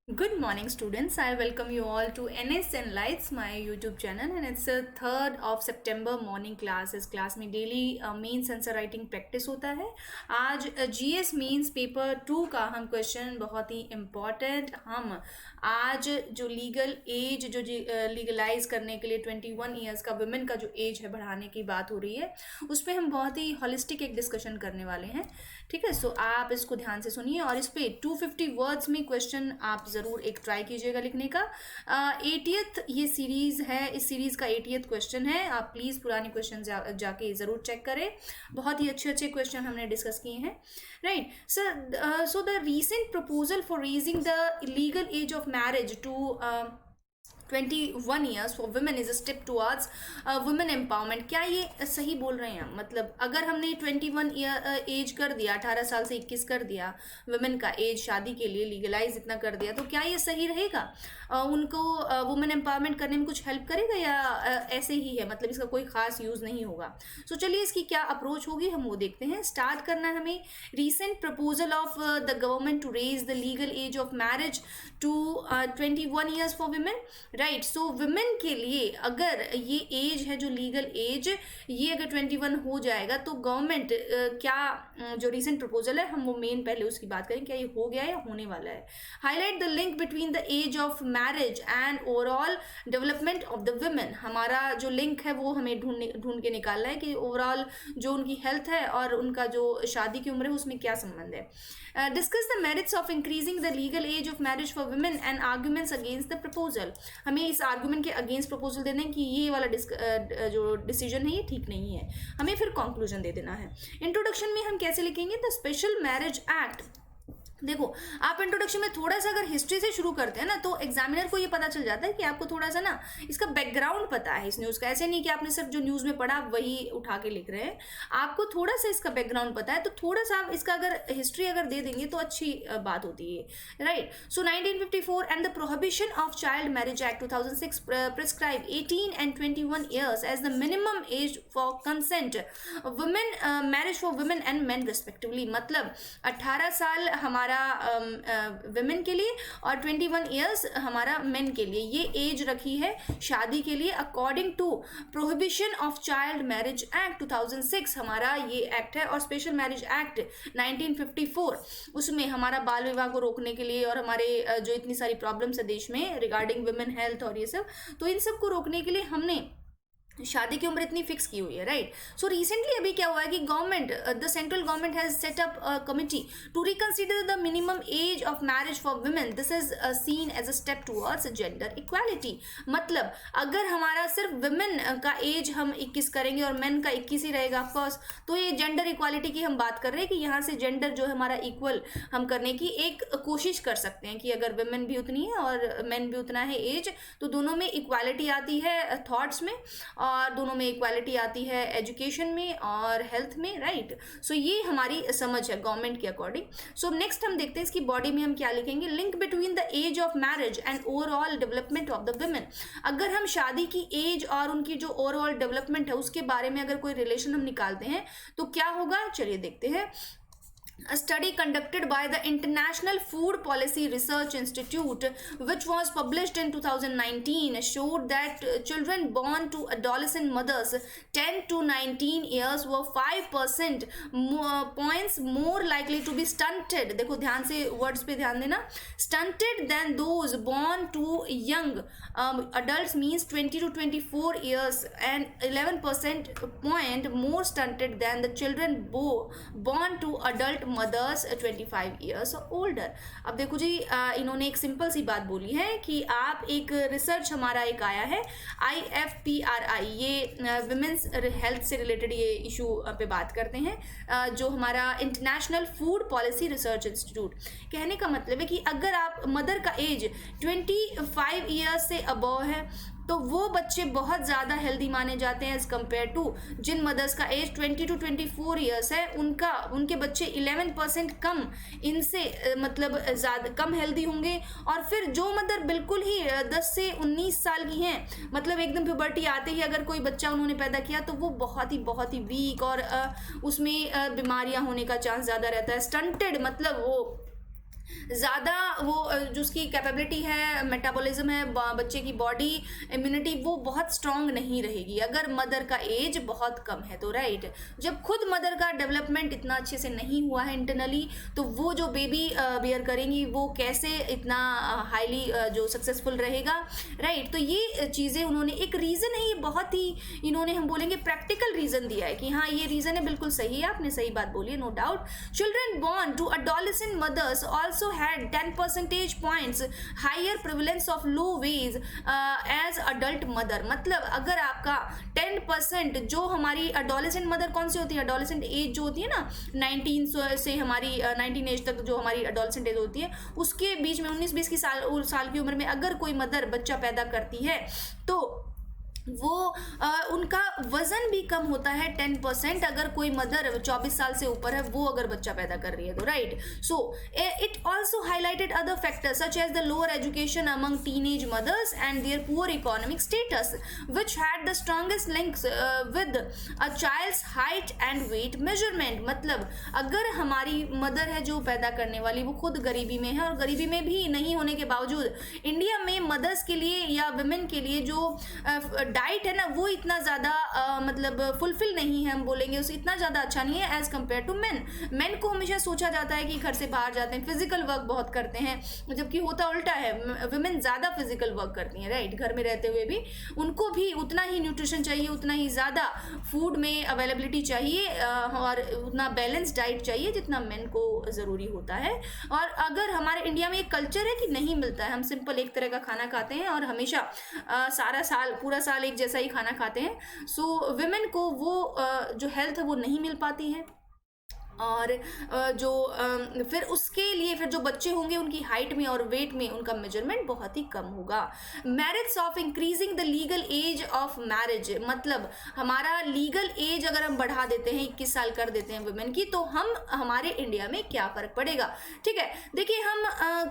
Good morning, students. I welcome you all to NSN Lights, my YouTube channel, and it's the 3rd of September morning class. इस class में daily mains answer writing practice होता है. आज GS mains paper 2 का हम question बहुत ही important हम आज जो लीगल एज जो लीगलाइज करने के लिए 21 ईयर्स का वुमेन का जो एज है बढ़ाने की बात हो रही है, उस पर हम बहुत ही हॉलिस्टिक एक डिस्कशन करने वाले हैं. ठीक है, सो आप इसको ध्यान से सुनिए और इस पे 250 वर्ड्स में क्वेश्चन आप ज़रूर एक ट्राई कीजिएगा लिखने का. 80th ये सीरीज़ है, इस सीरीज़ का 80th क्वेश्चन है. आप प्लीज़ पुराने क्वेश्चन जाके ज़रूर चेक करें. बहुत ही अच्छे अच्छे क्वेश्चन हमने डिस्कस किए हैं. Right sir, so the recent proposal for raising the legal age of marriage to 21 years for women is a step towards women empowerment. क्या ये सही बोल रहे हैं? मतलब अगर हमने 21 ईयर एज कर दिया, 18 साल से 21 कर दिया वुमेन का एज शादी के लिए लीगलाइज इतना कर दिया, तो क्या ये सही रहेगा? उनको वुमेन एम्पावरमेंट करने में कुछ हेल्प करेगा या ऐसे ही है, मतलब इसका कोई खास यूज़ नहीं होगा? सो चलिए इसकी क्या अप्रोच होगी हम वो देखते हैं. स्टार्ट करना है हमें. Recent proposal of the government to raise the legal age of marriage to 21 years for women. Right, so women के लिए अगर ये एज है जो लीगल एज, ये अगर 21 हो जाएगा तो गवर्नमेंट क्या जो रीसेंट प्रपोजल है हम वो मेन पहले उसकी बात करें, क्या ये हो गया या होने वाला है. Highlight the link between the age of marriage and overall development of the women. हमारा जो लिंक है वो हमें ढूंढ के निकालना है कि ओवरऑल जो उनकी हेल्थ है और उनका जो शादी की उम्र है उसमें क्या संबंध है. Discuss the merits of increasing the legal age of marriage for women and arguments against the proposal. हमें इस आर्गुमेंट के अगेंस्ट प्रपोजल दे दें कि ये वाला जो डिसीजन है ये ठीक नहीं है. हमें फिर कंक्लूजन दे देना है. इंट्रोडक्शन में हम कैसे लिखेंगे? The special marriage act. देखो, आप इंट्रोडक्शन में थोड़ा सा अगर हिस्ट्री से शुरू करते हैं ना तो एग्जामिनर को ये पता चल जाता है कि आपको थोड़ा सा ना इसका बैकग्राउंड पता है इस न्यूज़ का. ऐसे नहीं कि आपने सिर्फ जो न्यूज़ में पढ़ा वही उठा के लिख रहे हैं. आपको थोड़ा सा इसका बैकग्राउंड पता है तो थोड़ा सा आप इसका अगर हिस्ट्री अगर दे देंगे तो अच्छी बात होती है. Right, so 1954 and the prohibition of child marriage act 2006 prescribe 18 and 21 years as the minimum age for consent women marriage for women and men respectively. मतलब 18 साल हमारा वुमेन के लिए और 21 ईयर्स हमारा मेन के लिए, ये एज रखी है शादी के लिए according to prohibition of child marriage act 2006 हमारा ये एक्ट है. और स्पेशल मैरिज एक्ट 1954 उसमें हमारा बाल विवाह को रोकने के लिए और हमारे जो इतनी सारी प्रॉब्लम्स है देश में रिगार्डिंग वुमेन हेल्थ और ये सब, तो इन सब को रोकने के लिए हमने शादी की उम्र इतनी फिक्स की हुई है. राइट, सो रिसेंटली अभी क्या हुआ है कि government the central government has set up a committee to reconsider the minimum age of marriage for women. This is seen as a step towards gender equality. मतलब अगर हमारा सिर्फ वुमेन का एज हम 21 करेंगे और मेन का 21 ही रहेगा ऑफकोर्स, तो ये जेंडर इक्वालिटी की हम बात कर रहे हैं कि यहाँ से जेंडर जो है हमारा इक्वल हम करने की एक कोशिश कर सकते हैं कि अगर वुमेन भी उतनी है और मेन भी उतना है एज, तो दोनों में इक्वालिटी आती है थॉट्स में और दोनों में इक्वालिटी आती है एजुकेशन में और हेल्थ में. राइट, सो ये हमारी समझ है गवर्नमेंट के अकॉर्डिंग. सो नेक्स्ट हम देखते हैं इसकी बॉडी में हम क्या लिखेंगे. Link between the age of marriage and overall development of the women. अगर हम शादी की एज और उनकी जो ओवरऑल डेवलपमेंट है उसके बारे में अगर कोई रिलेशन हम निकालते हैं तो क्या होगा, चलिए देखते हैं. A study conducted by the International Food Policy Research Institute, which was published in 2019, showed that children born to adolescent mothers 10 to 19 years were 5% points more likely to be stunted. देखो ध्यान से वर्ड्स पे ध्यान देना. Stunted than those born to young adults means 20 to 24 years and 11% point more stunted than the children born to adult mothers 25 years older. अब देखो जी, इन्होंने एक सिंपल सी बात बोली है कि आप एक रिसर्च हमारा एक आया है IFPRI, ये वुमेन्स हेल्थ से रिलेटेड ये इशू पे बात करते हैं, जो हमारा international food policy research institute. कहने का मतलब है कि अगर आप मदर का एज 25 ईयर्स से अबव है तो वो बच्चे बहुत ज़्यादा हेल्दी माने जाते हैं एज़ कम्पेयर टू जिन मदर्स का एज 20 to 24 ईयर्स है, उनके बच्चे 11% कम इनसे मतलब ज़्यादा कम हेल्दी होंगे. और फिर जो मदर बिल्कुल ही 10 से 19 साल की हैं, मतलब एकदम प्यूबर्टी आते ही अगर कोई बच्चा उन्होंने पैदा किया तो वो बहुत ही वीक और उसमें बीमारियां होने का चांस ज़्यादा रहता है. स्टंटेड मतलब वो ज़्यादा वो जो उसकी कैपेबिलिटी है, मेटाबॉलिज्म है, बच्चे की बॉडी इम्यूनिटी वो बहुत स्ट्रांग नहीं रहेगी अगर मदर का एज बहुत कम है तो, राइट। जब खुद मदर का डेवलपमेंट इतना अच्छे से नहीं हुआ है इंटरनली, तो वो जो बेबी बियर करेंगी वो कैसे इतना हाईली जो सक्सेसफुल रहेगा, राइट। तो ये चीज़ें उन्होंने, एक रीज़न है ये, बहुत ही इन्होंने हम बोलेंगे प्रैक्टिकल रीज़न दिया है कि हाँ ये रीज़न है, बिल्कुल सही है, आपने सही बात बोली है, no doubt. Children born to adolescent mothers also had 10 percentage points higher prevalence of low weight as adult mother। मतलब अगर आपका 10% जो हमारी adolescent mother कौन सी होती है, adolescent age जो होती है ना 19 से हमारी 19 एज तक जो हमारी adolescent age होती है, उसके बीच में 19-20 की साल की उम्र में अगर कोई मदर बच्चा पैदा करती है तो वो उनका वजन भी कम होता है 10%। अगर कोई मदर 24 साल से ऊपर है वो अगर बच्चा पैदा कर रही है तो, right. So it also highlighted other factors such as the lower education among teenage mothers and their poor economic status which had the strongest links with a child's height and weight measurement. मतलब अगर हमारी mother है जो पैदा करने वाली, वो खुद गरीबी में है और गरीबी में भी नहीं होने के बावजूद इंडिया में मदर्स के लिए या वुमेन के लिए जो डाइट है ना वो इतना ज़्यादा मतलब फुलफिल नहीं है, हम बोलेंगे उसे इतना ज़्यादा अच्छा नहीं है एज़ कम्पेयर टू मेन को हमेशा सोचा जाता है कि घर से बाहर जाते हैं, फिजिकल वर्क बहुत करते हैं, जबकि होता उल्टा है, वुमेन ज़्यादा फिजिकल वर्क करती हैं, राइट। घर में रहते हुए भी उनको भी उतना ही न्यूट्रिशन चाहिए, उतना ही ज़्यादा फूड में अवेलेबिलिटी चाहिए और उतना बैलेंस डाइट चाहिए जितना मेन को ज़रूरी होता है। और अगर हमारे इंडिया में एक कल्चर है कि नहीं मिलता है, हम सिंपल एक तरह का खाना खाते हैं और हमेशा सारा साल पूरा साल एक जैसा ही खाना खाते हैं, सो वुमेन को वो जो हेल्थ है वो नहीं मिल पाती है। और जो फिर उसके लिए फिर जो बच्चे होंगे उनकी हाइट में और वेट में उनका मेजरमेंट बहुत ही कम होगा। Merits of increasing the legal age of marriage, मतलब हमारा लीगल एज अगर हम बढ़ा देते हैं 21 साल कर देते हैं वुमेन की, तो हम हमारे इंडिया में क्या फ़र्क पड़ेगा। ठीक है, देखिए हम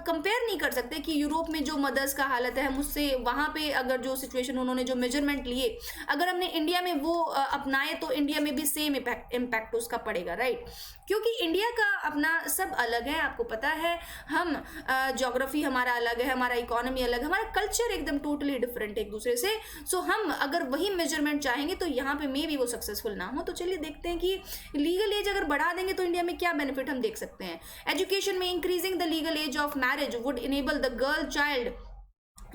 कंपेयर नहीं कर सकते कि यूरोप में जो मदर्स का हालत है हम उससे, वहाँ पे अगर जो सिचुएशन उन्होंने जो मेजरमेंट लिए अगर हमने इंडिया में वो अपनाए तो इंडिया में भी सेम इम्पैक्ट उसका पड़ेगा, राइट। क्योंकि इंडिया का अपना सब अलग है, आपको पता है, हम ज्योग्राफी हमारा अलग है, हमारा इकोनॉमी अलग है, हमारा कल्चर एकदम टोटली डिफरेंट है एक दूसरे से। सो हम अगर वही मेजरमेंट चाहेंगे तो यहाँ पे मे भी वो सक्सेसफुल ना हो। तो चलिए देखते हैं कि लीगल एज अगर बढ़ा देंगे तो इंडिया में क्या बेनिफिट हम देख सकते हैं। एजुकेशन में increasing the legal age of marriage would enable the girl child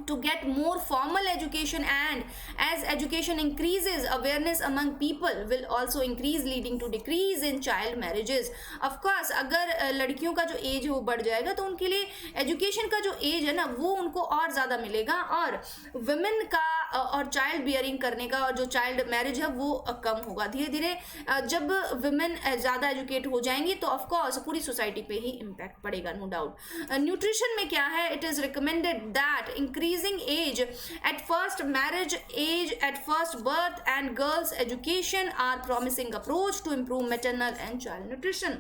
to get more formal education, and as education increases awareness among people will also increase leading to decrease in child marriages। of course अगर लड़कियों का जो as है वो बढ़ जाएगा तो उनके लिए एजुकेशन का जो एज है ना वो उनको और ज़्यादा मिलेगा और वुमेन का और चाइल्ड बियरिंग करने का और जो चाइल्ड मैरिज है वो कम होगा। धीरे धीरे जब वुमेन ज़्यादा एजुकेट हो जाएंगी तो ऑफकोर्स पूरी सोसाइटी पे ही इम्पैक्ट पड़ेगा, नो डाउट। न्यूट्रिशन में क्या है, it is recommended that increasing age at first marriage, age at first birth and girls education are promising approach to improve maternal and child nutrition।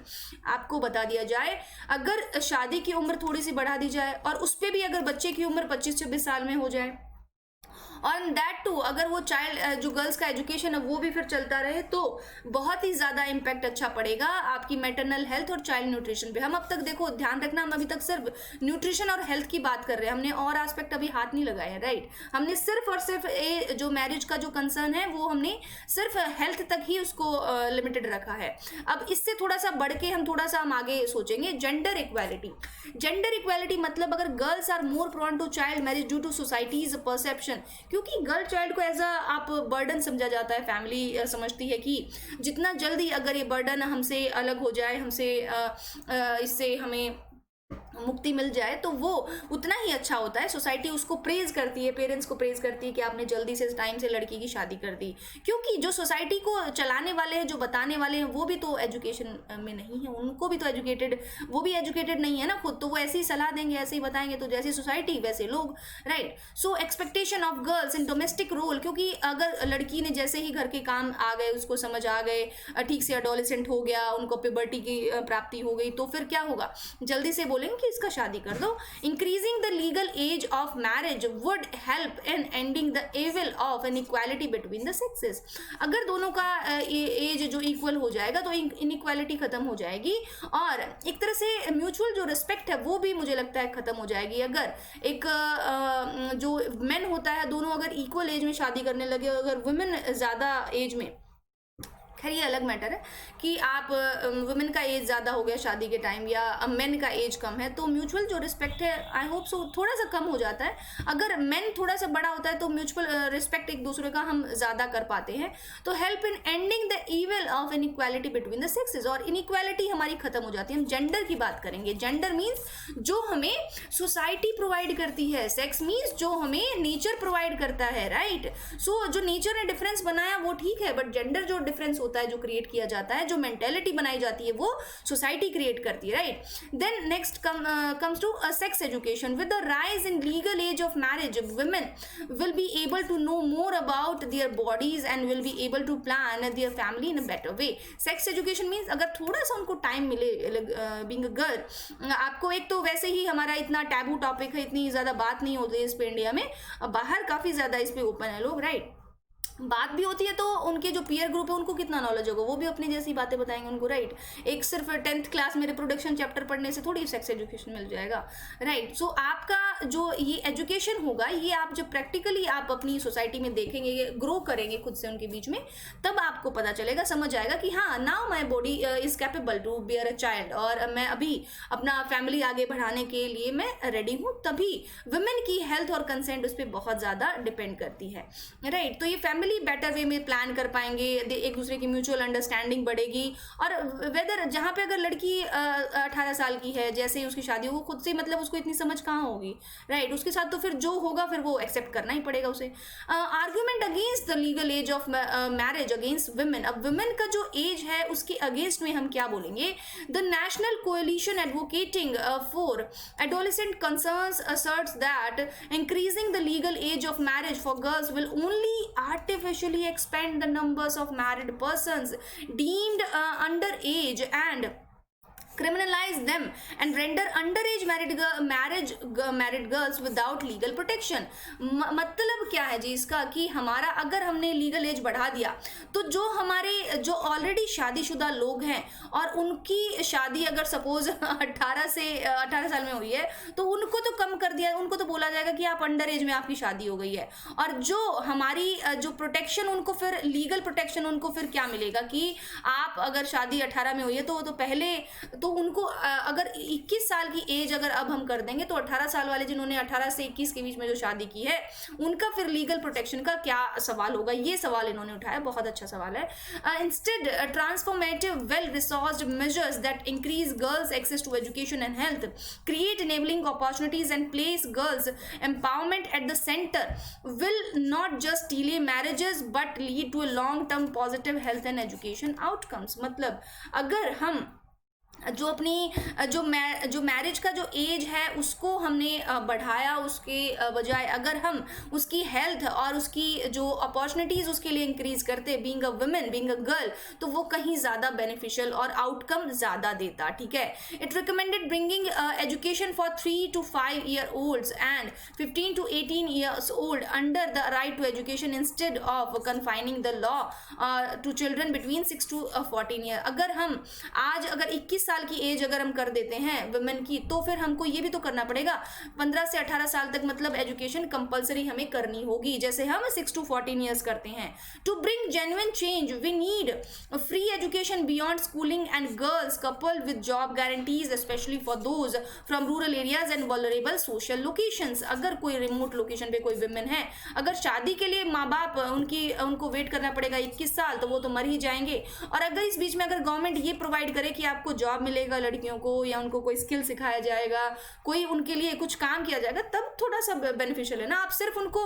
आपको बता दिया जाए अगर शादी की उम्र थोड़ी सी बढ़ा दी जाए और उस पर भी अगर बच्चे की उम्र 25-26 साल में हो जाए और दैट टू अगर वो चाइल्ड जो गर्ल्स का एजुकेशन है वो भी फिर चलता रहे तो बहुत ही ज़्यादा इम्पैक्ट अच्छा पड़ेगा आपकी मैटरनल हेल्थ और चाइल्ड न्यूट्रिशन पे। हम अब तक देखो ध्यान रखना, हम अभी तक सिर्फ न्यूट्रिशन और हेल्थ की बात कर रहे हैं, हमने और एस्पेक्ट अभी हाथ नहीं लगाए हैं, राइट। हमने सिर्फ और सिर्फ जो मैरिज का जो कंसर्न है वो हमने सिर्फ हेल्थ तक ही उसको लिमिटेड रखा है। अब इससे थोड़ा सा बढ़ के हम आगे सोचेंगे जेंडर इक्वालिटी। जेंडर इक्वालिटी मतलब अगर girls are more prone to child marriage due to society's perception, क्योंकि गर्ल चाइल्ड को एज अ आप बर्डन समझा जाता है, फैमिली समझती है कि जितना जल्दी अगर ये बर्डन हमसे अलग हो जाए, हमसे इससे हमें मुक्ति मिल जाए तो वो उतना ही अच्छा होता है। सोसाइटी उसको प्रेज करती है, पेरेंट्स को प्रेज करती है कि आपने जल्दी से टाइम से लड़की की शादी कर दी, क्योंकि जो सोसाइटी को चलाने वाले हैं, जो बताने वाले हैं, वो भी तो एजुकेशन में नहीं है, उनको भी तो वो भी एजुकेटेड नहीं है ना खुद, तो वो ऐसी ही सलाह देंगे, ऐसे ही बताएंगे, तो जैसी सोसाइटी वैसे लोग, right. So expectation of girls in domestic role, क्योंकि अगर लड़की ने जैसे ही घर के काम आ गए, उसको समझ आ गए, ठीक से एडोलेसेंट हो गया, उनको प्यूबर्टी की प्राप्ति हो गई, तो फिर क्या होगा, जल्दी से बोलेंगे कि इसका शादी कर दो। Increasing the legal age of marriage would help in ending the evil of inequality between the sexes. अगर दोनों का एज जो इक्वल हो जाएगा तो इनइक्वालिटी खत्म हो जाएगी और एक तरह से म्यूचुअल जो रिस्पेक्ट है वो भी मुझे लगता है खत्म हो जाएगी। अगर एक जो मेन होता है दोनों अगर इक्वल एज में शादी करने लगे, अगर वुमेन ज़्यादा एज में, खैर ये अलग मैटर है कि आप वुमेन का एज ज़्यादा हो गया शादी के टाइम या मेन का एज कम है तो म्यूचुअल जो रिस्पेक्ट है आई होप सो थोड़ा सा कम हो जाता है। अगर मेन थोड़ा सा बड़ा होता है तो म्यूचुअल रिस्पेक्ट एक दूसरे का हम ज़्यादा कर पाते हैं। तो help in ending the evil of inequality between the sexes, और इनइक्वालिटी हमारी खत्म हो जाती है। हम जेंडर की बात करेंगे। जेंडर मीन्स जो हमें सोसाइटी प्रोवाइड करती है, सेक्स मीन्स जो हमें नेचर प्रोवाइड करता है, राइट। सो जो नेचर ने डिफरेंस बनाया वो ठीक है, बट जेंडर जो डिफरेंस होता है, जो क्रिएट किया जाता है, जो मेंटेलिटी बनाई जाती है, वो सोसाइटी क्रिएट करती है, right. Then next comes to sex education. With the rise in legal age of marriage women will be able to know more about their bodies and will be able to plan their family in a better way. Sex education means अगर थोड़ा सा उनको time मिले, being a girl, आपको एक तो वैसे ही हमारा इतना टैबू टॉपिक है, इतनी ज्यादा बात नहीं होती है इस पे इंडिया में, बाहर काफी ज्यादा इस पे ओपन है लोग, राइट। बात भी होती है तो उनके जो पीयर ग्रुप है उनको कितना नॉलेज होगा, वो भी अपनी जैसी बातें बताएंगे उनको, राइट। एक सिर्फ 10th क्लास में रिप्रोडक्शन चैप्टर पढ़ने से थोड़ी सेक्स एजुकेशन मिल जाएगा, राइट। सो आपका जो ये एजुकेशन होगा ये आप जब प्रैक्टिकली आप अपनी सोसाइटी में देखेंगे, ग्रो करेंगे खुद से उनके बीच में, तब आपको पता चलेगा, समझ आएगा कि हाँ now my body is capable to bear a child, और मैं अभी अपना फैमिली आगे बढ़ाने के लिए मैं रेडी हूँ। तभी वुमेन की हेल्थ और कंसेंट उस पर बहुत ज़्यादा डिपेंड करती है, राइट। तो ये फैमिली बेटर वे में प्लान कर पाएंगे, एक दूसरे की म्यूचुअल अंडरस्टैंडिंग बढ़ेगी। और वेदर जहाँ पे अगर लड़की 18 साल की है, जैसे ही उसकी शादी हो, वो खुद से मतलब उसको इतनी समझ कहाँ होगी, राइट। उसके साथ तो फिर जो होगा फिर वो एक्सेप्ट करना ही पड़ेगा उसे। Argument against the legal age of marriage against women. अब वुमेन का जो एज है उसके अगेंस्ट में हम क्या बोलेंगे। The national coalition advocating for adolescent concerns asserts that increasing the legal age of marriage for girls will only artificially expand the numbers of married persons deemed underage and criminalize them and render underage married girls without legal protection। मतलब क्या है जी इसका कि हमारा अगर हमने legal as बढ़ा दिया तो जो हमारे जो ऑलरेडी शादीशुदा लोग हैं और उनकी शादी अगर सपोज 18 साल में हुई है तो उनको तो कम कर दिया, उनको तो बोला जाएगा कि आप अंडर एज में आपकी शादी हो गई है। और जो हमारी जो प्रोटेक्शन उनको फिर लीगल प्रोटेक्शन उनको फिर क्या मिलेगा कि आप अगर शादी 18 में हुई है तो पहले तो उनको अगर 21 साल की एज अगर अब हम कर देंगे तो 18 साल वाले जिन्होंने 18 से 21 के बीच में जो शादी की है उनका फिर लीगल प्रोटेक्शन का क्या सवाल होगा, ये सवाल इन्होंने उठाया, बहुत अच्छा सवाल है। Instead transformative well resourced measures that increase girls access to education and health, create enabling opportunities and place girls empowerment at the centre will not just delay marriages but lead to a long term positive health and education outcomes. मतलब अगर हम जो अपनी जो marriage का जो as है उसको हमने बढ़ाया, उसके बजाय अगर हम उसकी हेल्थ और उसकी जो अपॉर्चुनिटीज़ उसके लिए इंक्रीज करते, being a women, being a girl, तो वो कहीं ज़्यादा बेनिफिशियल और आउटकम ज़्यादा देता, ठीक है। It recommended bringing education for 3 to 5 year olds and 15 to 18 years old under the right to education instead of confining the law to children between 6 to 14 years। अगर हम आज अगर 21 साल की एज अगर हम कर देते हैं वुमेन की तो फिर हमको ये भी तो करना पड़ेगा 15 से 18 साल तक मतलब एजुकेशन कंपलसरी हमें करनी होगी, जैसे हम 6 to 14 ईयर्स करते हैं। To bring genuine change we need free education beyond schooling and girls coupled with job guarantees specially for those from rural areas and vulnerable social locations. अगर कोई रिमोट लोकेशन पे कोई वुमेन है, अगर शादी के लिए माँ बाप उनको वेट करना पड़ेगा 21 साल तो वो तो मर ही जाएंगे। और अगर इस बीच में अगर गवर्नमेंट ये प्रोवाइड करे कि आपको जॉब मिलेगा लड़कियों को या उनको कोई स्किल सिखाया जाएगा, कोई उनके लिए कुछ काम किया जाएगा, तब थोड़ा सा बेनिफिशियल है ना। आप सिर्फ उनको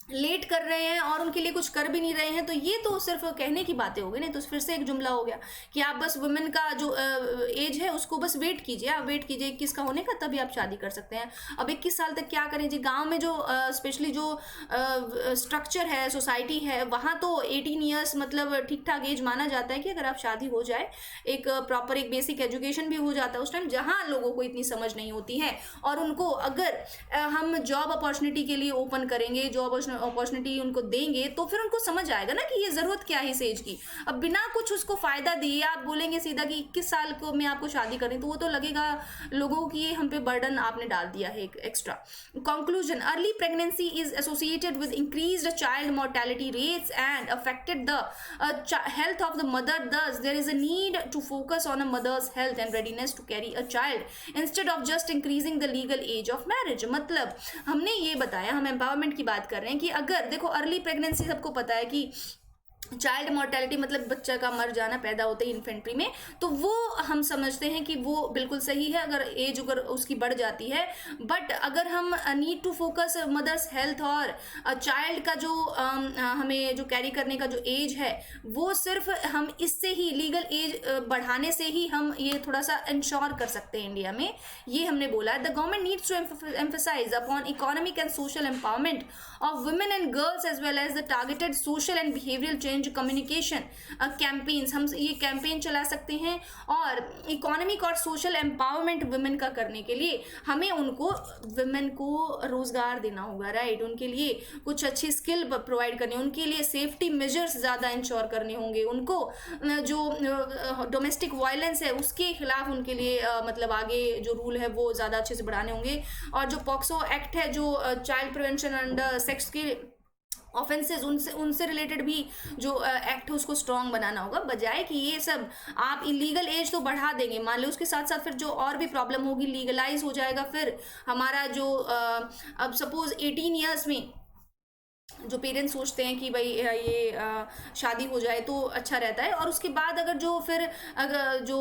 लेट कर रहे हैं और उनके लिए कुछ कर भी नहीं रहे हैं, तो ये तो सिर्फ कहने की बातें हो गई ना। तो फिर से एक जुमला हो गया कि आप बस वुमेन का जो एज है उसको बस वेट कीजिए, आप वेट कीजिए 21 का होने का, तभी आप शादी कर सकते हैं। अब 21 साल तक क्या करें जी? गांव में जो स्पेशली जो स्ट्रक्चर है, सोसाइटी है, वहाँ तो 18 ईयर्स मतलब ठीक ठाक एज माना जाता है कि अगर आप शादी हो जाए, एक प्रॉपर एक बेसिक एजुकेशन भी हो जाता है उस टाइम, जहाँ लोगों को इतनी समझ नहीं होती है। और उनको अगर हम जॉब अपॉर्चुनिटी के लिए ओपन करेंगे, जॉब अपॉर्चुनिटी उनको देंगे, तो फिर उनको समझ आएगा ना कि ये जरूरत क्या है इस एज की। अब बिना कुछ उसको फायदा दिए आप बोलेंगे सीधा कि 21 साल को में आपको शादी करनी, तो वो तो लगेगा लोगों की ये हम पे बर्डन आपने डाल दिया है एक extra. Conclusion, early pregnancy is associated with increased child mortality rates and affected the health of the mother. Thus there is a need to focus on a mother's health and readiness to carry a child instead of just increasing the legal age of marriage. मतलब हमने ये बताया, हम empowerment की बात कर रहे हैं कि अगर देखो अर्ली प्रेगनेंसी सबको पता है कि चाइल्ड मोर्टेलिटी मतलब बच्चा का मर जाना पैदा होते ही इन्फेंट्री में, तो वो हम समझते हैं कि वो बिल्कुल सही है अगर एज अगर उसकी बढ़ जाती है। बट अगर हम need to focus mothers health और चाइल्ड का जो हमें जो कैरी करने का जो एज है, वो सिर्फ हम इससे ही लीगल एज बढ़ाने से ही हम ये थोड़ा सा इंश्योर कर सकते हैं इंडिया में। ये हमने बोला है। The government needs to emphasize upon economic and social empowerment of women and girls as well as the targeted social and behavioural change communication campaigns. हम ये कैंपेन चला सकते हैं और इकोनॉमिक और सोशल एम्पावरमेंट वुमेन का करने के लिए हमें उनको वुमेन को रोजगार देना होगा, राइट। उनके लिए कुछ अच्छी स्किल प्रोवाइड करनी, उनके लिए सेफ्टी मेजर्स ज़्यादा इंश्योर करने होंगे, उनको जो डोमेस्टिक वायलेंस है उसके खिलाफ उनके लिए मतलब आगे जो रूल है वो ज़्यादा अच्छे से बढ़ाने होंगे। और जो पॉक्सो एक्ट है, जो चाइल्ड प्रिवेंशन एंड सेक्स के ऑफेंसेस, उनसे रिलेटेड भी जो एक्ट है उसको स्ट्रॉन्ग बनाना होगा, बजाय कि ये सब आप इलीगल एज तो बढ़ा देंगे, मान लो उसके साथ साथ फिर जो और भी प्रॉब्लम होगी लीगलाइज हो जाएगा। फिर हमारा जो अब सपोज 18 ईयर्स में जो पेरेंट्स सोचते हैं कि भाई ये शादी हो जाए तो अच्छा रहता है, और उसके बाद अगर जो फिर अगर जो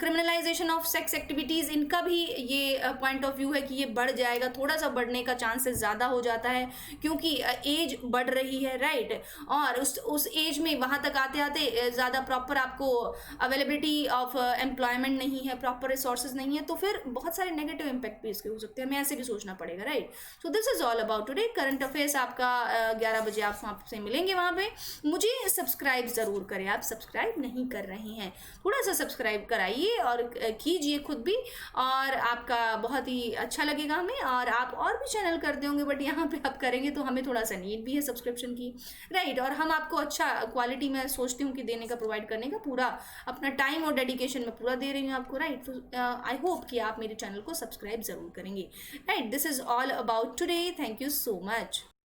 क्रिमिनलाइजेशन ऑफ सेक्स एक्टिविटीज़, इनका भी ये पॉइंट ऑफ व्यू है कि ये बढ़ जाएगा, थोड़ा सा बढ़ने का चांसेस ज़्यादा हो जाता है क्योंकि एज बढ़ रही है, राइट। और उस एज में वहाँ तक आते आते ज़्यादा प्रॉपर आपको अवेलेबिलिटी ऑफ एम्प्लॉयमेंट नहीं है, प्रॉपर रिसोर्सेज नहीं है, तो फिर बहुत सारे नेगेटिव इम्पैक्ट भी इसके हो सकते हैं। हमें ऐसे भी सोचना पड़ेगा, right. So this is all about today current affairs. आपका 11 बजे आप आपसे मिलेंगे वहाँ पे। मुझे सब्सक्राइब ज़रूर करें, आप सब्सक्राइब नहीं कर रहे हैं, थोड़ा सा सब्सक्राइब कराइए और कीजिए खुद भी, और आपका बहुत ही अच्छा लगेगा हमें। और आप और भी चैनल करते होंगे बट यहाँ पे आप करेंगे तो हमें थोड़ा सा नीड भी है सब्सक्रिप्शन की, राइट। और हम आपको अच्छा क्वालिटी में सोचती हूँ कि देने का, प्रोवाइड करने का, पूरा अपना टाइम और डेडिकेशन में पूरा दे रही हूँ आपको, राइट। आई होप कि आप मेरे चैनल को सब्सक्राइब ज़रूर करेंगे, right. This is all about today. Thank you so much.